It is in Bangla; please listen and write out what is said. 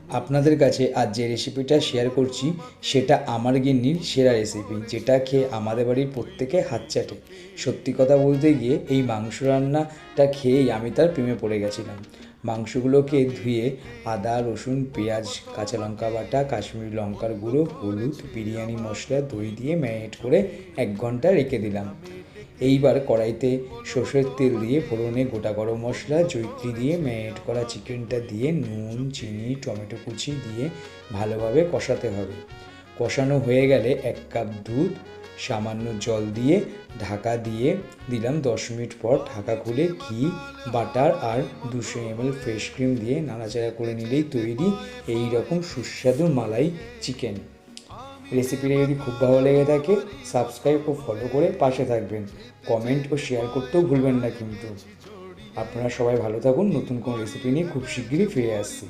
আপনাদের কাছে আজ যে রেসিপিটা শেয়ার করছি সেটা আমার গিন্নির সেরা রেসিপি, যেটা খেয়ে আমাদের বাড়ির প্রত্যেকে হাত চাটে। সত্যি কথা বলতে গিয়ে এই মাংস রান্নাটা খেয়েই আমি তার প্রেমে পড়ে গেছিলাম। মাংসগুলোকে ধুয়ে আদা, রসুন, পেঁয়াজ, কাঁচা লঙ্কা বাটা, কাশ্মীরি লঙ্কার গুঁড়ো, হলুদ, বিরিয়ানি মশলা, দই দিয়ে ম্যারিনেট করে 1 ঘন্টা রেখে দিলাম। এইবার কড়াইতে সর্ষের তেল দিয়ে ফোড়নে গোটা গরম মশলা, জয়িত্রী দিয়ে ম্যারিনেট করা চিকেনটা দিয়ে নুন, চিনি, টমেটো কুচি দিয়ে ভালোভাবে কষাতে হবে। কষানো হয়ে গেলে 1 কাপ দুধ, সামান্য জল দিয়ে ঢাকা দিয়ে দিলাম। 10 মিনিট পর ঢাকা খুলে ঘি, বাটার আর 200 ml ফ্রেশ ক্রিম দিয়ে নাড়াচাড়া করে নিলেই তৈরি এই রকম সুস্বাদু মালাই চিকেন। রেসিপিটা যদি খুব ভালো লেগে থাকে সাবস্ক্রাইব ও ফলো করে পাশে থাকবেন। কমেন্ট ও শেয়ার করতেও ভুলবেন না কিন্তু। আপনারা সবাই ভালো থাকুন। নতুন কোনো রেসিপি নিয়ে খুব শিগগিরই ফিরে আসছি।